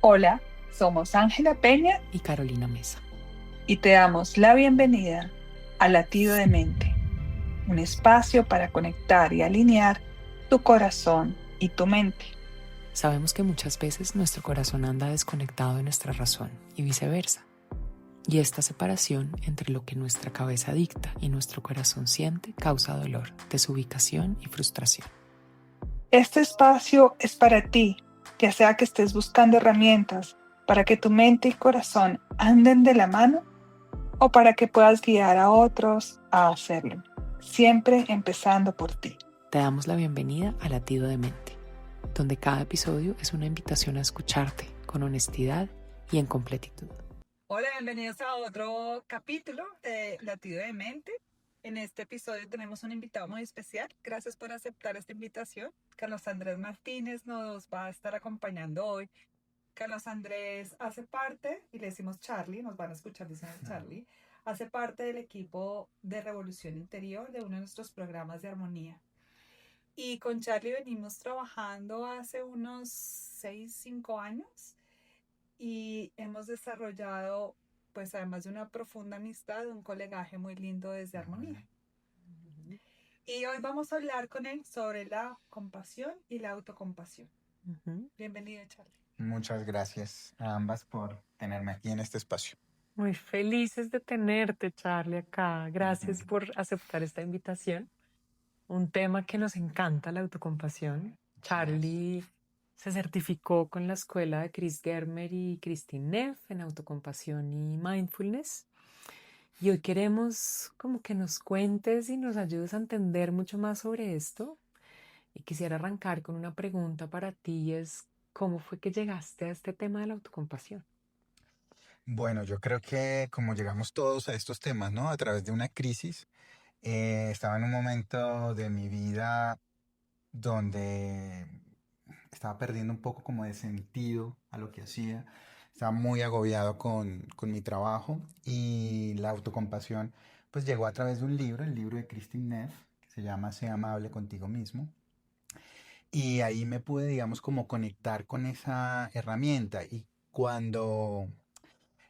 Hola, somos Ángela Peña y Carolina Mesa. y te damos la bienvenida a Latido de Mente, un espacio para conectar y alinear tu corazón y tu mente. Sabemos que muchas veces nuestro corazón anda desconectado de nuestra razón y viceversa. Y esta separación entre lo que nuestra cabeza dicta y nuestro corazón siente causa dolor, desubicación y frustración. Este espacio es para ti, ya sea que estés buscando herramientas para que tu mente y corazón anden de la mano o para que puedas guiar a otros a hacerlo, siempre empezando por ti. Te damos la bienvenida a Latido de Mente, donde cada episodio es una invitación a escucharte con honestidad y en completitud. Hola, bienvenidos a otro capítulo de Latido de Mente. En este episodio tenemos un invitado muy especial. Gracias por aceptar esta invitación. Carlos Andrés Martínez nos va a estar acompañando hoy. Carlos Andrés hace parte, y le decimos Charlie, nos van a escuchar diciendo Charlie, hace parte del equipo de Revolución Interior de uno de nuestros programas de armonía. Y con Charlie venimos trabajando hace unos 6, 5 años y hemos desarrollado, pues además de una profunda amistad, un colegaje muy lindo desde Armonía. Y hoy vamos a hablar con él sobre la compasión y la autocompasión. Bienvenido, Charlie. Muchas gracias a ambas por tenerme aquí en este espacio. Muy felices de tenerte, Charlie, acá. Gracias por aceptar esta invitación. Un tema que nos encanta, la autocompasión. Charlie se certificó con la escuela de Chris Germer y Christine Neff en autocompasión y mindfulness. Y hoy queremos como que nos cuentes y nos ayudes a entender mucho más sobre esto. Y quisiera arrancar con una pregunta para ti, es ¿cómo fue que llegaste a este tema de la autocompasión? Bueno, yo creo que como llegamos todos a estos temas, ¿no? A través de una crisis, estaba en un momento de mi vida donde estaba perdiendo un poco como de sentido a lo que hacía. Estaba muy agobiado con mi trabajo y la autocompasión pues llegó a través de un libro, el libro de Christine Neff, que se llama Sé amable contigo mismo. Y ahí me pude, digamos, como conectar con esa herramienta. Y cuando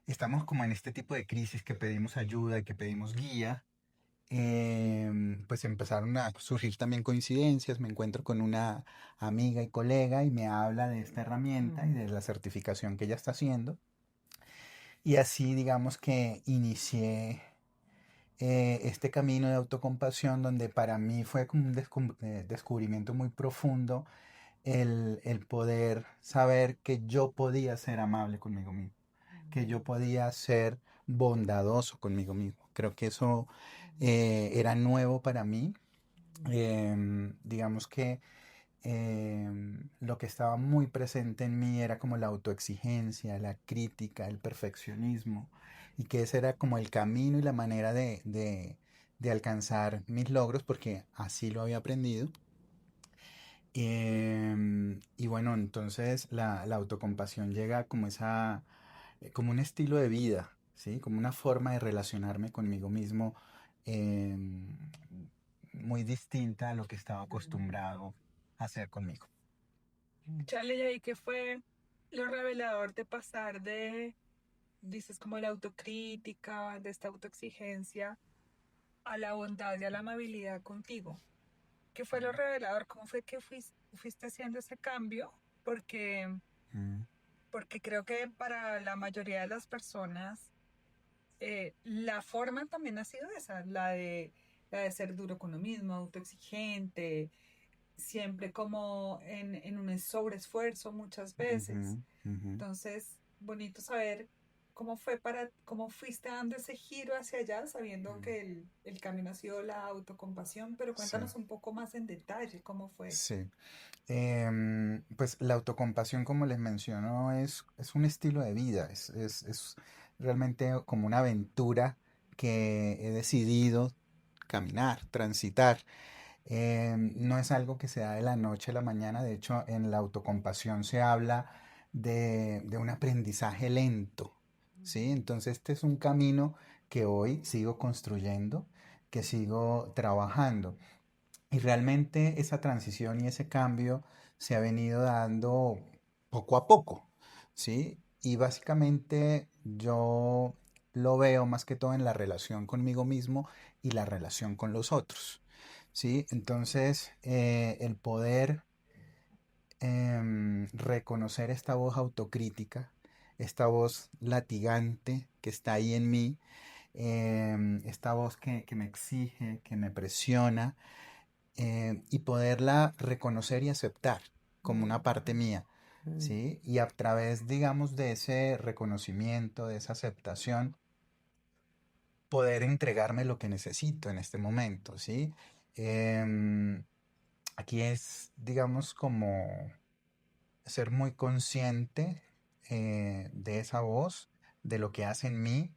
estamos como en este tipo de crisis que pedimos ayuda y que pedimos guía, pues empezaron a surgir también coincidencias. Me encuentro con una amiga y colega y me habla de esta herramienta y de la certificación que ella está haciendo. Y así, digamos que inicié este camino de autocompasión donde para mí fue como un descubrimiento muy profundo el poder saber que yo podía ser amable conmigo mismo, que yo podía ser bondadoso conmigo mismo. Creo que eso era nuevo para mí. Digamos que lo que estaba muy presente en mí era como la autoexigencia, la crítica, el perfeccionismo, y que ese era como el camino y la manera de alcanzar mis logros, porque así lo había aprendido. Y bueno, entonces la autocompasión llega como como un estilo de vida, ¿sí? Como una forma de relacionarme conmigo mismo em, muy distinta a lo que estaba acostumbrado a hacer conmigo. Charlie, ¿y ahí qué fue lo revelador de pasar de, dices, como la autocrítica, de esta autoexigencia, a la bondad y a la amabilidad contigo? ¿Qué fue lo revelador? ¿Cómo fue que fuiste haciendo ese cambio? Porque, Mm, porque creo que para la mayoría de las personas, la forma también ha sido esa, la de ser duro con uno mismo, autoexigente, siempre como en un sobreesfuerzo muchas veces. ujú, ujú. Entonces, bonito saber cómo fuiste dando ese giro hacia allá, sabiendo Mm, que el camino ha sido la autocompasión, pero Sí, cuéntanos un poco más en detalle cómo fue eso. sí. Pues la autocompasión, como les menciono, es un estilo de vida, es realmente como una aventura que he decidido caminar, transitar. No es algo que se da de la noche a la mañana, de hecho en la autocompasión se habla de un aprendizaje lento, ¿sí? Entonces este es un camino que hoy sigo construyendo, que sigo trabajando. Y realmente esa transición y ese cambio se ha venido dando poco a poco. ¿sí? Y básicamente yo lo veo más que todo en la relación conmigo mismo y la relación con los otros, ¿sí? Entonces, el poder reconocer esta voz autocrítica, esta voz latigante que está ahí en mí, esta voz que me exige, que me presiona, y poderla reconocer y aceptar como una parte mía, Mm. ¿sí? Y a través, digamos, de ese reconocimiento, de esa aceptación, poder entregarme lo que necesito en este momento, ¿sí? Em, Aquí es, digamos, como ser muy consciente de esa voz, de lo que hace en mí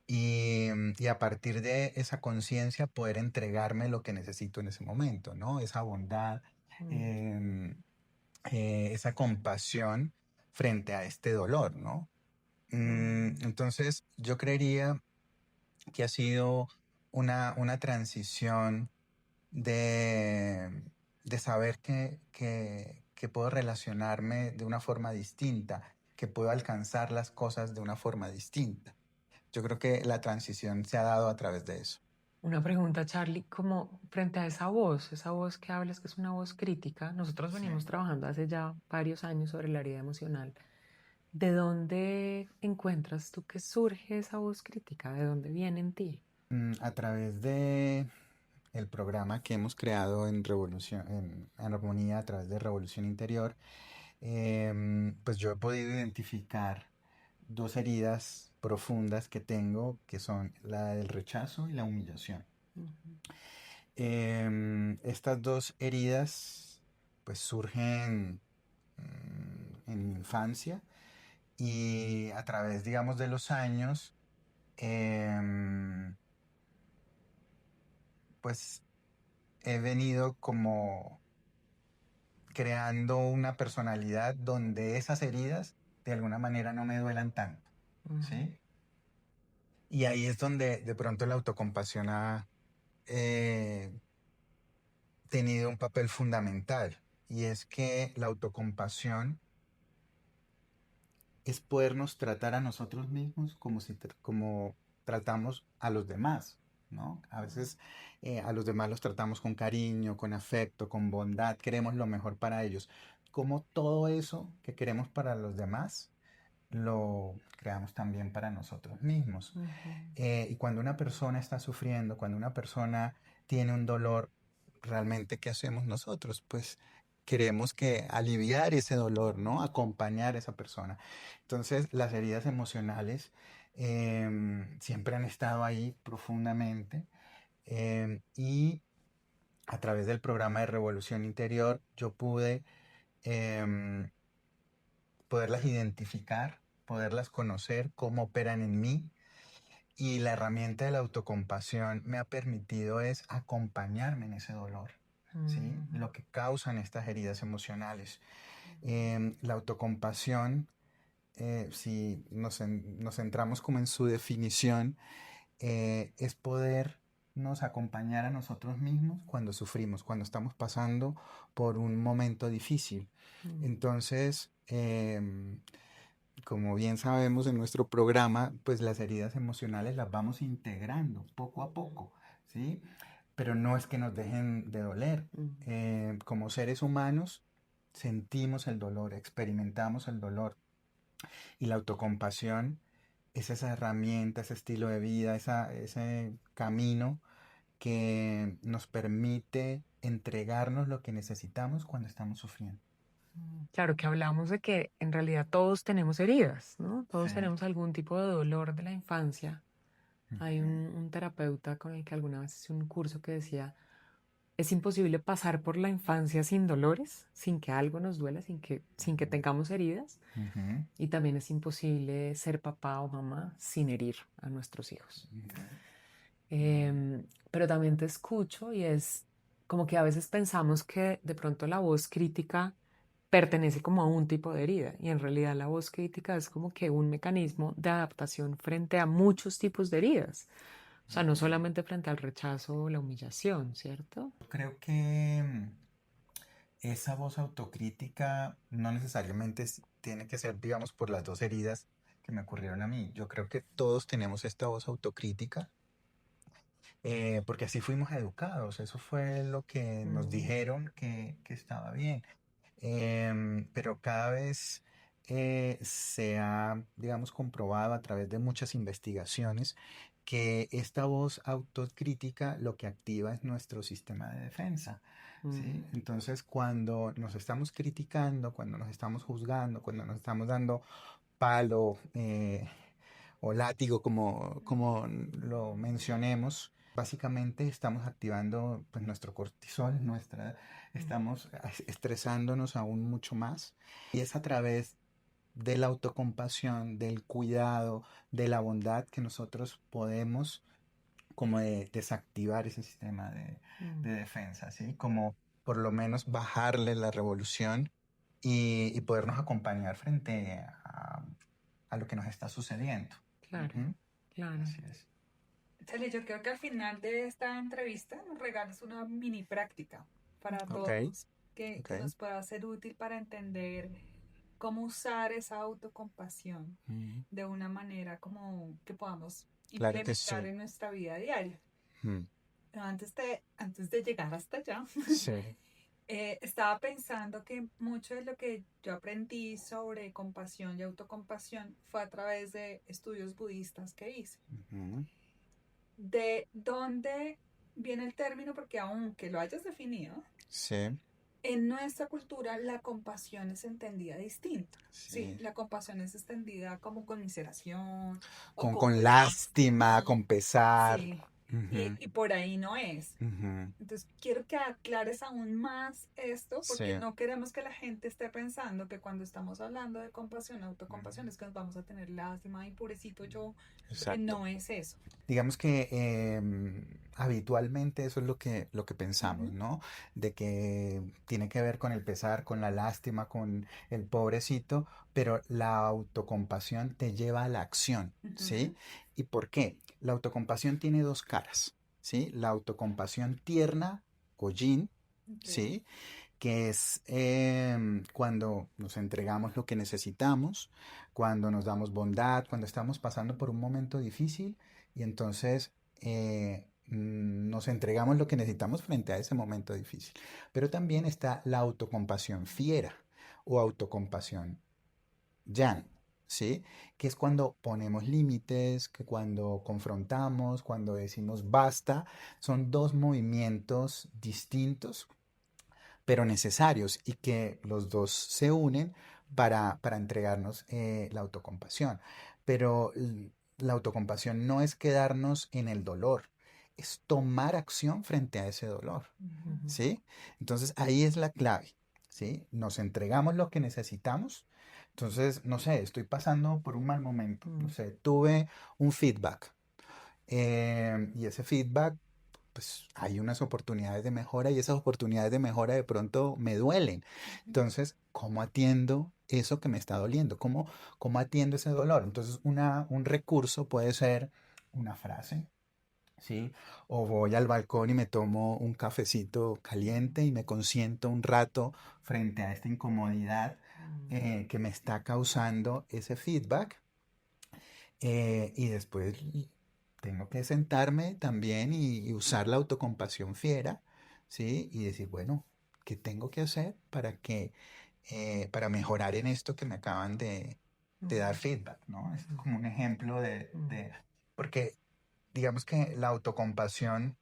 y a partir de esa conciencia poder entregarme lo que necesito en ese momento, ¿no? Esa bondad, Mm. em, esa compasión frente a este dolor, ¿no? Entonces, yo creería que ha sido una transición de, de saber que puedo relacionarme de una forma distinta, que puedo alcanzar las cosas de una forma distinta. Yo creo que la transición se ha dado a través de eso. Una pregunta, Charlie, como frente a esa voz que hablas, que es una voz crítica, nosotros Sí. venimos trabajando hace ya varios años sobre la herida emocional. ¿De dónde encuentras tú que surge esa voz crítica? ¿De dónde viene en ti? A través de el programa que hemos creado en Revolución, en Armonía a través de Revolución Interior, pues yo he podido identificar dos heridas profundas que tengo, que son la del rechazo y la humillación. Ujú. Estas dos heridas pues surgen en mi infancia y a través, digamos, de los años, em, pues he venido como creando una personalidad donde esas heridas de alguna manera no me duelan tanto, Ujú. ¿sí? Y ahí es donde de pronto la autocompasión ha eh, tenido un papel fundamental. Y es que la autocompasión es podernos tratar a nosotros mismos como como tratamos a los demás, ¿no? A veces a los demás los tratamos con cariño, con afecto, con bondad, queremos lo mejor para ellos. Como todo eso que queremos para los demás, lo creamos también para nosotros mismos. Ujú. Y cuando una persona está sufriendo, cuando una persona tiene un dolor, realmente, ¿qué hacemos nosotros? Pues queremos que aliviar ese dolor, ¿no? Acompañar a esa persona. Entonces, las heridas emocionales siempre han estado ahí profundamente. Y a través del programa de Revolución Interior, yo pude em, poderlas identificar, poderlas conocer, cómo operan en mí y la herramienta de la autocompasión me ha permitido es acompañarme en ese dolor, ¿sí? Ujú. Lo que causan estas heridas emocionales. La autocompasión, si nos centramos como en su definición, es podernos acompañar a nosotros mismos cuando sufrimos, cuando estamos pasando por un momento difícil. Mm. Entonces, como bien sabemos en nuestro programa, pues las heridas emocionales las vamos integrando poco a poco, ¿sí? Pero no es que nos dejen de doler. Mm. Como seres humanos sentimos el dolor, experimentamos el dolor y la autocompasión es esa herramienta, ese estilo de vida, ese camino que nos permite entregarnos lo que necesitamos cuando estamos sufriendo. Claro que hablamos de que en realidad todos tenemos heridas, ¿no? Sí. Todos tenemos algún tipo de dolor de la infancia. Hay Ujú. un terapeuta con el que alguna vez hice un curso que decía, es imposible pasar por la infancia sin dolores, sin que algo nos duela, sin que tengamos heridas. Ujú. Y también es imposible ser papá o mamá sin herir a nuestros hijos. Pero también te escucho y es como que a veces pensamos que de pronto la voz crítica pertenece como a un tipo de herida y en realidad la voz crítica es como que un mecanismo de adaptación frente a muchos tipos de heridas. O sea, no solamente frente al rechazo o la humillación, ¿cierto? Creo que esa voz autocrítica no necesariamente tiene que ser, digamos, por las dos heridas que me ocurrieron a mí. Yo creo que todos tenemos esta voz autocrítica, porque así fuimos educados, eso fue lo que nos Mm, dijeron que estaba bien. Pero cada vez se ha, digamos, comprobado a través de muchas investigaciones que esta voz autocrítica lo que activa es nuestro sistema de defensa, mm, ¿sí? Entonces, cuando nos estamos criticando, cuando nos estamos juzgando, cuando nos estamos dando palo o látigo, como lo mencionemos, básicamente estamos activando pues, nuestro cortisol, mm, estamos estresándonos aún mucho más. Y es a través de la autocompasión, del cuidado, de la bondad que nosotros podemos como desactivar ese sistema mm. de defensa, ¿sí? Como por lo menos bajarle la revolución y podernos acompañar frente a lo que nos está sucediendo. Claro, Ujú. claro. Así es. Chale, yo creo que al final de esta entrevista nos regalas una mini práctica para Ok, todos ok. que nos pueda ser útil para entender cómo usar esa autocompasión Ujú. de una manera como que podamos Claro que implementar sí. en nuestra vida diaria. Ujú. Antes de llegar hasta allá, Sí. estaba pensando que mucho de lo que yo aprendí sobre compasión y autocompasión fue a través de estudios budistas que hice. Ujú. ¿De dónde viene el término? Porque aunque lo hayas definido, Sí, en nuestra cultura la compasión es entendida distinto. Sí, sí. la compasión es entendida como conmiseración o Con con lástima, lástima. con pesar. Sí, Ujú, y por ahí no es. ujú. Entonces, quiero que aclares aún más esto, porque Sí. no queremos que la gente esté pensando que cuando estamos hablando de compasión, autocompasión, es que nos vamos a tener lástima y purecito yo, porque Exacto. no es eso. Digamos que habitualmente eso es lo que pensamos, Ujú, ¿no? De que tiene que ver con el pesar, con la lástima, con el pobrecito, pero la autocompasión te lleva a la acción, ujú, ¿sí? ¿Y por qué? La autocompasión tiene dos caras, ¿sí? La autocompasión tierna o yin, ok, ¿sí? Que es cuando nos entregamos lo que necesitamos, cuando nos damos bondad, cuando estamos pasando por un momento difícil y entonces nos entregamos lo que necesitamos frente a ese momento difícil. Pero también está la autocompasión fiera o autocompasión yang, ¿sí? Que es cuando ponemos límites, que cuando confrontamos, cuando decimos basta, son dos movimientos distintos pero necesarios y que los dos se unen para entregarnos la autocompasión. Pero la autocompasión no es quedarnos en el dolor, es tomar acción frente a ese dolor, ujú, Ujú, ¿sí? Entonces ahí es la clave, ¿sí? Nos entregamos lo que necesitamos. Entonces, no sé, estoy pasando por un mal momento, no mm, sé, tuve un feedback y ese feedback pues hay unas oportunidades de mejora y esas oportunidades de mejora de pronto me duelen. ujú. Entonces, ¿cómo atiendo eso que me está doliendo? ¿Cómo atiendo ese dolor? Entonces, un recurso puede ser una frase, ¿sí? O voy al balcón y me tomo un cafecito caliente y me consiento un rato frente a esta incomodidad mm, que me está causando ese feedback y después tengo que sentarme también y usar la autocompasión fiera, ¿sí? Y decir, bueno, ¿qué tengo que hacer para mejorar en esto que me acaban de dar mm, feedback, ¿no? Es mm, como un ejemplo mm, porque digamos que la autocompasión,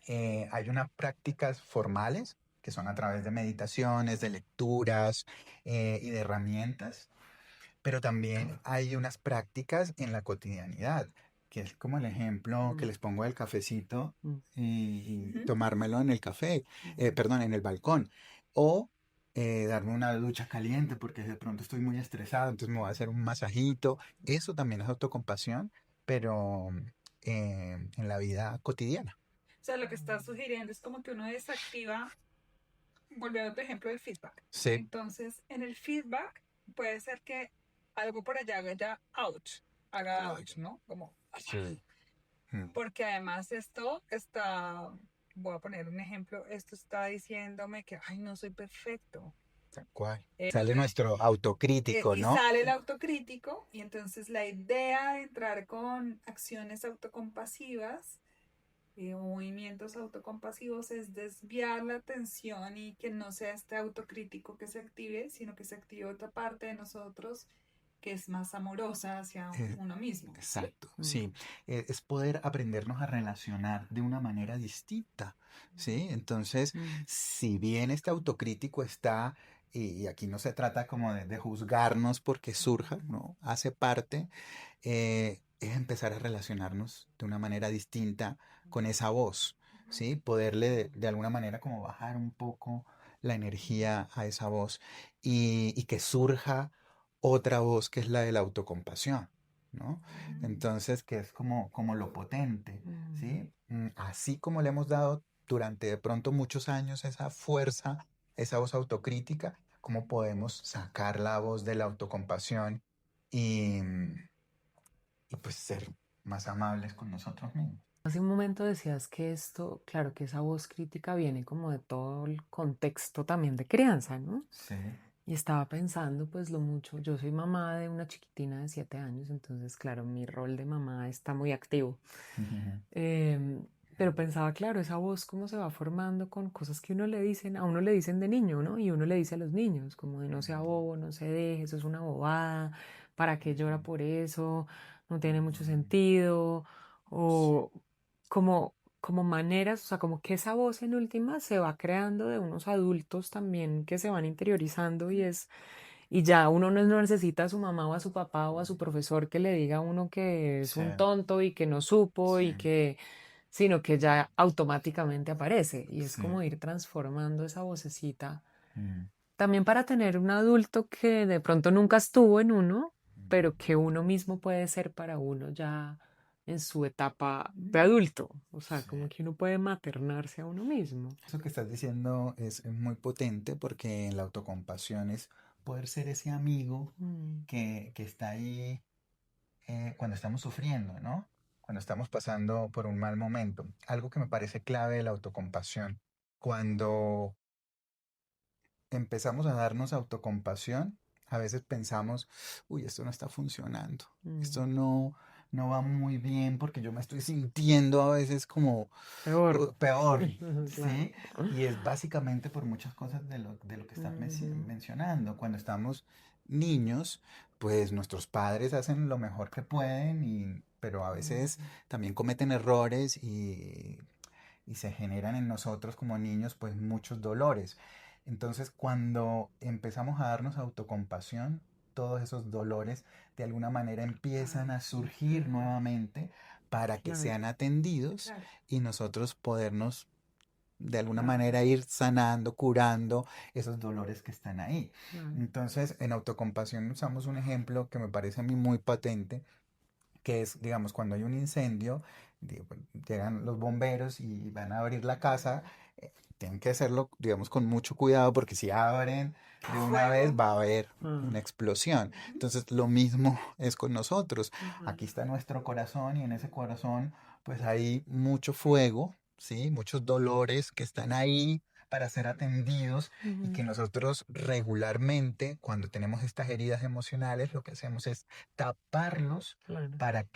hay unas prácticas formales que son a través de meditaciones, de lecturas y de herramientas pero también hay unas prácticas en la cotidianidad, que es como el ejemplo que mm, les pongo del cafecito mm, y Ujú. tomármelo en el café, mm, perdón, en el balcón. O darme una ducha caliente porque de pronto estoy muy estresado, entonces me voy a hacer un masajito. Eso también es autocompasión, pero en la vida cotidiana. O sea, lo que estás sugiriendo es como que uno desactiva, volviendo a tu ejemplo del feedback. Sí, Entonces, en el feedback puede ser que algo por allá haga ya ouch, haga ouch, ¿no? Como, sí. Mm, porque además esto está, voy a poner un ejemplo, esto está diciéndome que, ay, no soy perfecto, Tal cual. Eh, Sale nuestro autocrítico, y ¿no? sale el autocrítico, y entonces la idea de entrar con acciones autocompasivas o movimientos autocompasivos es desviar la atención y que no sea este autocrítico que se active, sino que se active otra parte de nosotros que es más amorosa hacia Eh, uno mismo, ¿sí? exacto, sí. Es poder aprendernos a relacionar de una manera distinta, ¿sí? Entonces, Mm, si bien este autocrítico está, y aquí no se trata como de juzgarnos porque surja, ¿no? Hace parte, es empezar a relacionarnos de una manera distinta con esa voz, ¿sí? Poderle de alguna manera como bajar un poco la energía a esa voz y que surja otra voz que es la de la autocompasión, ¿no? Entonces, que es como lo potente, mm. ¿sí? Así como le hemos dado durante de pronto muchos años esa fuerza, esa voz autocrítica, cómo podemos sacar la voz de la autocompasión y pues ser más amables con nosotros mismos. Hace un momento decías que esto, claro, que esa voz crítica viene como de todo el contexto también de crianza, ¿no? Sí. Y estaba pensando pues lo mucho, yo soy mamá de una chiquitina de 7 años, entonces claro, mi rol de mamá está muy activo. Em, pero pensaba, claro, esa voz cómo se va formando con cosas que uno le dicen, a uno le dicen de niño, ¿no? Y uno le dice a los niños, como de no sea bobo, no se deje, eso es una bobada, ¿para qué llora por eso? No tiene mucho sentido. O como maneras, o sea, como que esa voz en última se va creando de unos adultos también que se van interiorizando y ya uno no necesita a su mamá o a su papá o a su profesor que le diga a uno que es Sí, un tonto y que no supo sí, y que, sino que ya automáticamente aparece y es sí. como ir transformando esa vocecita. Mm, También para tener un adulto que de pronto nunca estuvo en uno, pero que uno mismo puede ser para uno ya en su etapa de adulto. O sea, sí. como que uno puede maternarse a uno mismo. Eso que estás diciendo es muy potente porque en la autocompasión es poder ser ese amigo Mm, que está ahí cuando estamos sufriendo, ¿no? Cuando estamos pasando por un mal momento. Algo que me parece clave de la autocompasión. Cuando empezamos a darnos autocompasión, a veces pensamos, uy, esto no está funcionando, mm. esto no va muy bien porque yo me estoy sintiendo a veces como Peor. peor, Claro. ¿sí? Y es básicamente por muchas cosas de lo que estás Ujú, mencionando. Cuando estamos niños, pues nuestros padres hacen lo mejor que pueden, pero a veces ujú. también cometen errores y se generan en nosotros como niños pues muchos dolores. Entonces cuando empezamos a darnos autocompasión, todos esos dolores de alguna manera empiezan a surgir nuevamente para que Claro. sean atendidos Claro, y nosotros podernos de alguna manera ir sanando, curando esos dolores que están ahí. Claro. Entonces, en autocompasión usamos un ejemplo que me parece a mí muy patente, que es, digamos, cuando hay un incendio, llegan los bomberos y van a abrir la casa, tienen que hacerlo, digamos, con mucho cuidado porque si abren de una vez fuego. va a haber Ah, una explosión. Ujú. Entonces, lo mismo es con nosotros. ujú, Aquí está nuestro corazón y en ese corazón, pues hay mucho fuego, ¿sí? Muchos dolores que están ahí para ser atendidos y ujú. que nosotros regularmente, cuando tenemos estas heridas emocionales, lo que hacemos es taparlos Claro. para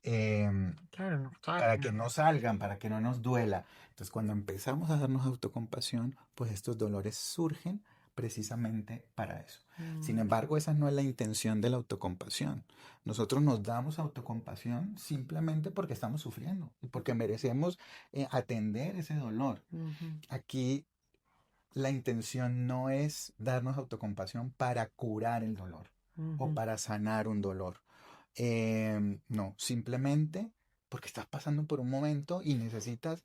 em, Claro, no para que salga. no salgan, para que no nos duela. Entonces, cuando empezamos a darnos autocompasión, pues estos dolores surgen precisamente para eso. Sin Mm, embargo, esa no es la intención de la autocompasión. Nosotros nos damos autocompasión simplemente porque estamos sufriendo y porque merecemos atender ese dolor. ujú, Aquí la intención no es darnos autocompasión para curar el dolor o ujú, para sanar un dolor. No, simplemente porque estás pasando por un momento y necesitas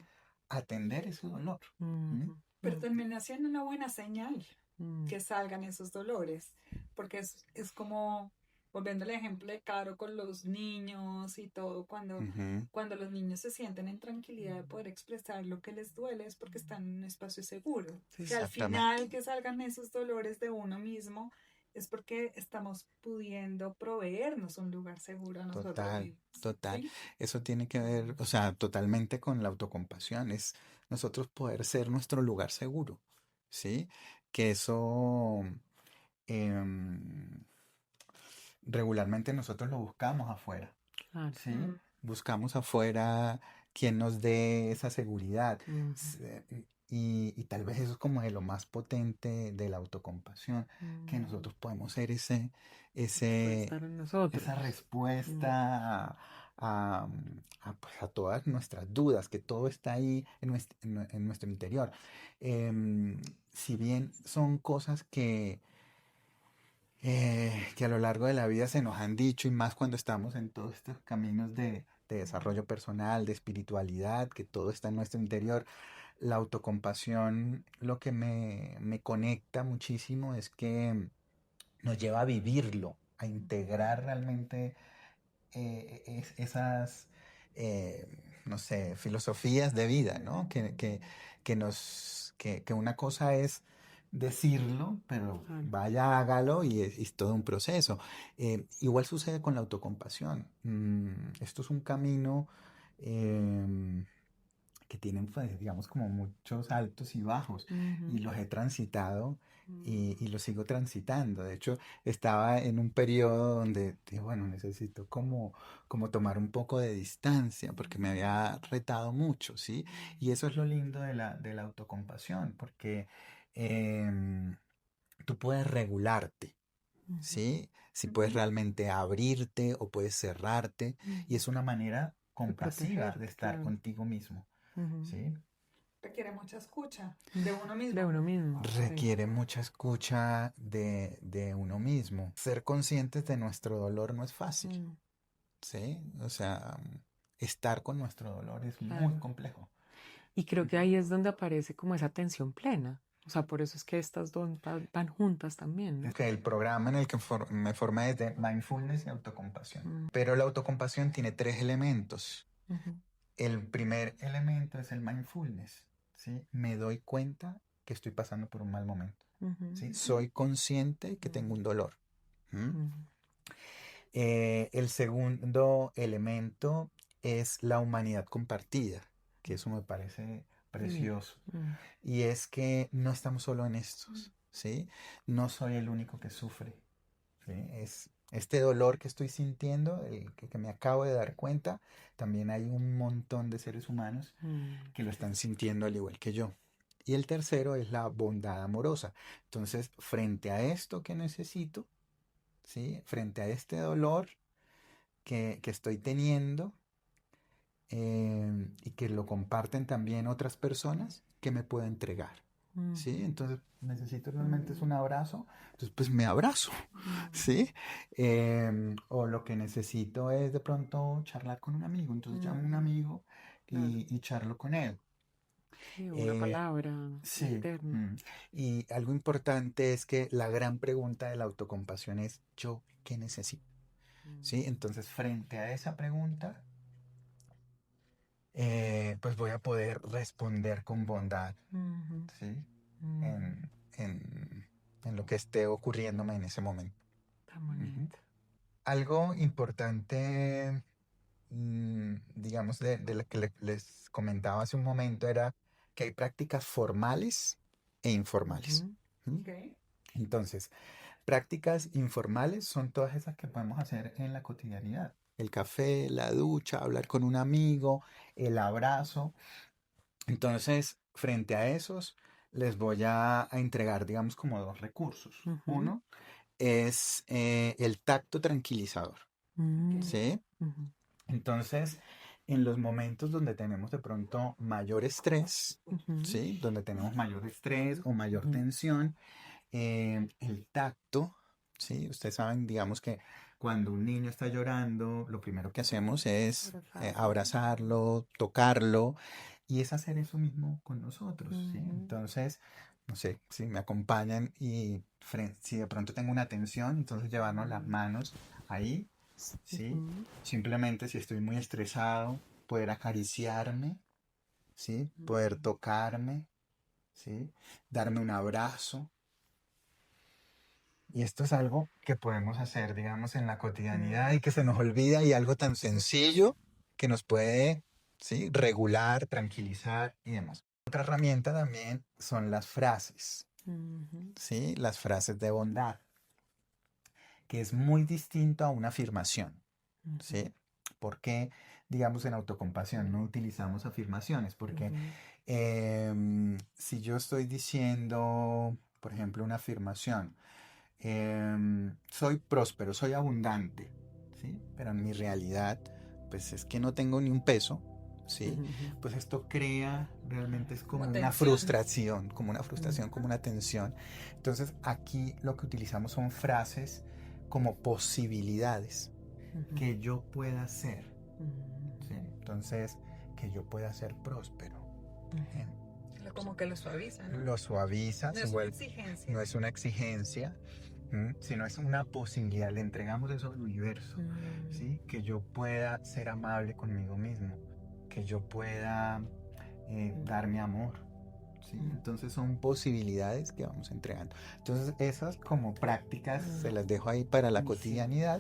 atender ese dolor. ¿Mm? ujú, Pero ujú, también haciendo una buena señal mm, que salgan esos dolores, porque es como, volviendo al ejemplo de Caro con los niños y todo, Ujú. cuando los niños se sienten en tranquilidad de poder expresar lo que les duele es porque están en un espacio seguro. sí. Que al Exactamente. final que salgan esos dolores de uno mismo es porque estamos pudiendo proveernos un lugar seguro a nosotros Total, mismos. total. ¿Sí? Eso tiene que ver, o sea, totalmente con la autocompasión. Es nosotros poder ser nuestro lugar seguro, ¿sí? que eso em, regularmente nosotros lo buscamos afuera, Claro. ¿sí? Buscamos afuera quien nos dé esa seguridad. Ujú, Y tal vez eso es como de lo más potente de la autocompasión, que mm. nosotros podemos ser ese, Puede ese, estar en nosotros. esa Mm, respuesta pues, a todas nuestras dudas, que todo está ahí en nuestro interior. Si bien son cosas que a lo largo de la vida se nos han dicho, y más cuando estamos en todos estos caminos de desarrollo personal, de espiritualidad, que todo está en nuestro interior, la autocompasión lo que me conecta muchísimo es que nos lleva a vivirlo, a integrar realmente esas, eh, no sé, filosofías de vida, ¿no? Que una cosa es decirlo, pero claro. vaya, hágalo y es todo un proceso. Igual sucede con la autocompasión. Esto es un camino em, que tienen, pues, digamos, como muchos altos y bajos, y Ujú, los he transitado mm, y los sigo transitando. De hecho, estaba en un periodo donde dije, bueno, necesito como tomar un poco de distancia porque me había retado mucho, ¿sí? Y eso es lo lindo de la autocompasión, porque em, tú puedes regularte. ujú, ¿Sí? Si puedes realmente abrirte o puedes cerrarte, y ujú. es una manera De compasiva de protegerte, estar claro. contigo mismo, Ujú. ¿sí? Requiere mucha escucha de uno De mismo. uno mismo, sí. Requiere mucha escucha de uno mismo. Ser conscientes de nuestro dolor no es fácil, Mm, ¿sí? O sea, estar con nuestro dolor es muy claro. complejo. Y creo que ahí es donde aparece como esa atención plena. O sea, por eso es que estas dos van juntas también, Es ¿no? que el programa en el que me formé es de mindfulness y autocompasión. Mm, Pero la autocompasión tiene tres elementos. ujú, El primer elemento es el mindfulness, ¿sí? Me doy cuenta que estoy pasando por un mal momento, ujú, ¿sí? Soy consciente que tengo mm, un dolor. ¿M? ujú, El segundo elemento es la humanidad compartida, que eso me parece divino. precioso. Mm, Y es que no estamos solo en estos, ¿sí? No soy el único que sufre, ¿sí? Es este dolor que estoy sintiendo, el que me acabo de dar cuenta, también hay un montón de seres humanos mm, que lo están sintiendo al igual que yo. Y el tercero es la bondad amorosa. Entonces, frente a esto que necesito, ¿sí? Frente a este dolor que estoy teniendo, y que lo comparten también otras personas, ¿qué me puedo entregar? ¿Sí? ujú, Entonces, necesito realmente es un abrazo, entonces pues me abrazo, mm, ¿sí? O lo que necesito es de pronto charlar con un amigo, entonces llamo a un ujú, amigo claro. y charlo con él. Sí, una Eh, palabra Sí, materna. y algo importante es que la gran pregunta de la autocompasión es ¿yo qué necesito? Mm, ¿Sí? Entonces, frente a esa pregunta, pues voy a poder responder con bondad, ujú, ¿sí? ujú. En lo que esté ocurriéndome en ese momento. Tan Ujú. bonito. Algo importante, digamos, de lo que les comentaba hace un momento era que hay prácticas formales e informales. Ujú, ¿Mm? Ok. Entonces, prácticas informales son todas esas que podemos hacer en la cotidianidad. El café, la ducha, hablar con un amigo, el abrazo. Entonces, frente a esos, les voy a entregar, digamos, como dos recursos. ujú, Uno es el tacto tranquilizador, mm, Ok. ¿sí? ujú, Entonces, en los momentos donde tenemos de pronto mayor estrés, ujú, ¿sí? Donde tenemos mayor estrés o mayor ujú, tensión, el tacto, ¿sí? Ustedes saben, digamos que cuando un niño está llorando, lo primero que hacemos es abrazarlo. abrazarlo, tocarlo, y es hacer eso mismo con nosotros, ¿sí? Ujú, Entonces, no sé, si me acompañan y si de pronto tengo una tensión, entonces llevarnos las mm, manos ahí, ¿sí? ujú, Simplemente si estoy muy estresado, poder acariciarme, ¿sí? Poder ujú, tocarme, ¿sí? Darme un abrazo. Y esto es algo que podemos hacer, digamos, en la cotidianidad y que se nos olvida, y algo tan sencillo que nos puede, ¿sí? Regular, tranquilizar y demás. Otra herramienta también son las frases, Ujú, ¿sí? Las frases de bondad, que es muy distinto a una afirmación, ujú, ¿sí? Porque, digamos, en autocompasión no utilizamos afirmaciones, porque ujú, si yo estoy diciendo, por ejemplo, una afirmación, soy próspero, soy abundante, ¿sí? Pero en mi realidad, pues es que no tengo ni un peso, ¿sí? ujú, Pues esto crea, realmente es Como como tensión. una frustración, ujú, como una tensión. Entonces aquí lo que utilizamos son frases como posibilidades ujú, que yo pueda ser, ujú, ¿sí? Entonces, que yo pueda ser próspero. ujú, ¿Eh? Como que lo suaviza, ¿no? Lo suaviza, No se es una vuelve, exigencia. no es una exigencia, sino es una posibilidad. Le entregamos eso al universo, ujú, ¿sí? Que yo pueda ser amable conmigo mismo, que yo pueda darme amor, ¿sí? ujú, Entonces son posibilidades que vamos entregando. Entonces esas como prácticas se ujú. las dejo ahí para la Sí. cotidianidad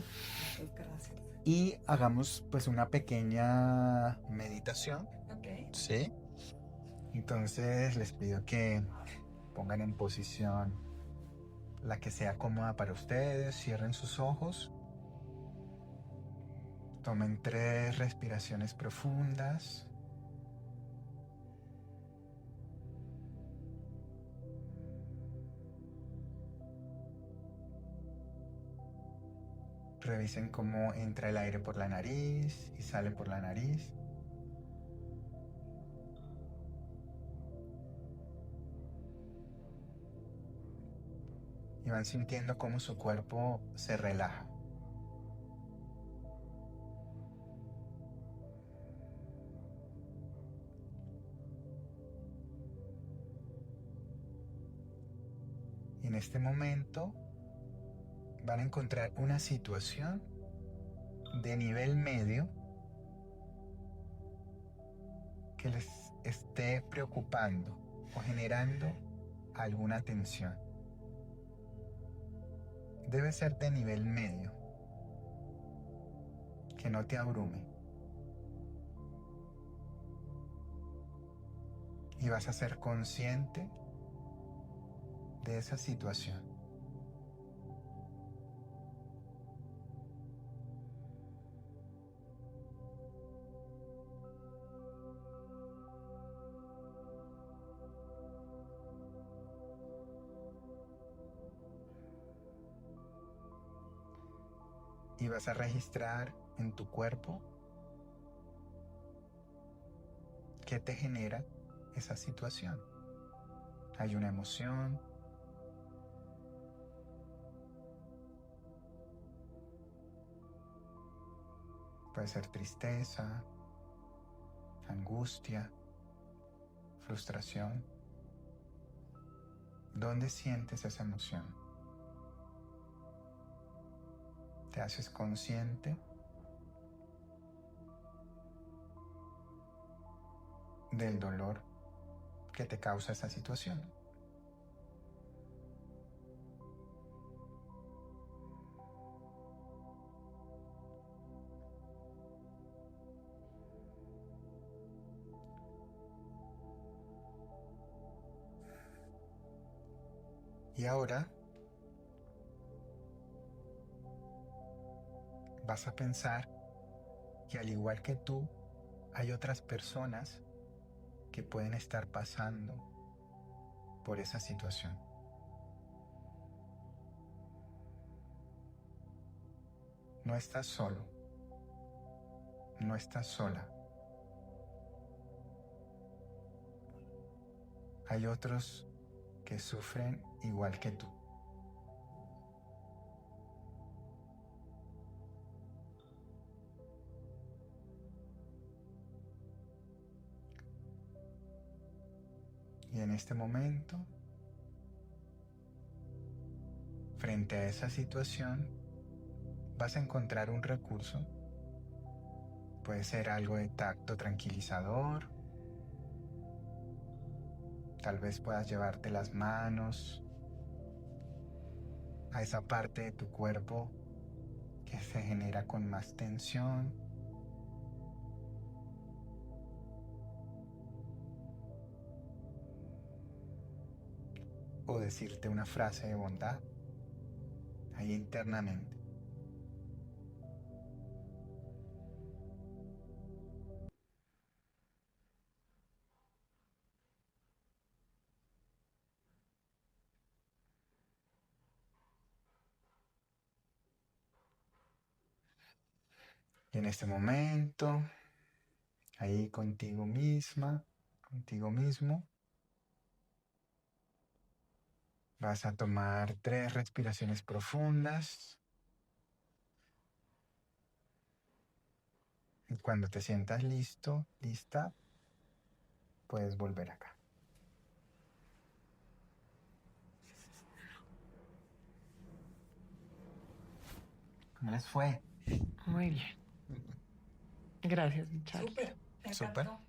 Muchas gracias. y hagamos pues una pequeña meditación, Ok. ¿sí? Entonces les pido que pongan en posición la que sea cómoda para ustedes, cierren sus ojos, tomen 3 respiraciones profundas, revisen cómo entra el aire por la nariz y sale por la nariz. Y van sintiendo cómo su cuerpo se relaja. Y en este momento van a encontrar una situación de nivel medio que les esté preocupando o generando alguna tensión. Debe ser de nivel medio, que no te abrume. Y vas a ser consciente de esa situación. Y vas a registrar en tu cuerpo qué te genera esa situación. Hay una emoción, puede ser tristeza, angustia, frustración. ¿Dónde sientes esa emoción? ¿Te haces consciente del dolor que te causa esa situación? Y ahora vas a pensar que al igual que tú, hay otras personas que pueden estar pasando por esa situación. No estás solo, no estás sola. Hay otros que sufren igual que tú. Y en este momento, frente a esa situación, vas a encontrar un recurso. Puede ser algo de tacto tranquilizador. Tal vez puedas llevarte las manos a esa parte de tu cuerpo que se genera con más tensión. o decirte una frase de bondad ahí internamente. Y en este momento, ahí contigo misma, contigo mismo, vas a tomar 3 respiraciones profundas. Y cuando te sientas listo, lista, puedes volver acá. ¿Cómo les fue? Muy bien. Gracias, Charlie. Súper, me Súper. encantó.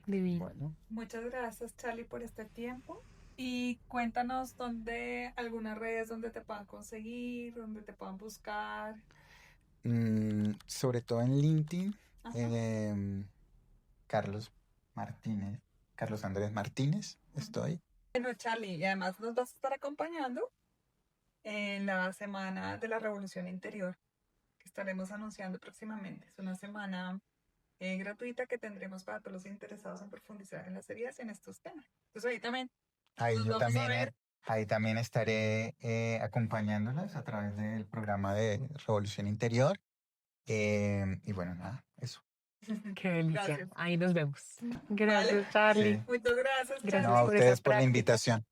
Divino. Bueno, Muchas gracias, Charlie, por este tiempo. Y cuéntanos algunas redes donde te puedan conseguir, donde te puedan buscar. sobre todo en LinkedIn, Ajá. Carlos Martínez, Carlos Andrés Martínez, estoy. Bueno, Charlie, y además nos vas a estar acompañando en la Semana de la Revolución Interior, que estaremos anunciando próximamente. Es una semana gratuita que tendremos para todos los interesados en profundizar en las heridas y en estos temas. Entonces Ahí nos yo vamos a también, ver. ahí también estaré acompañándolas a través del programa de Revolución Interior. Y bueno, nada, eso. Qué delicia. Gracias. Ahí nos vemos. Vale. Gracias, Charlie. Sí. Muchas gracias, Gracias No, a Charlie. por esa ustedes por la práctica. invitación.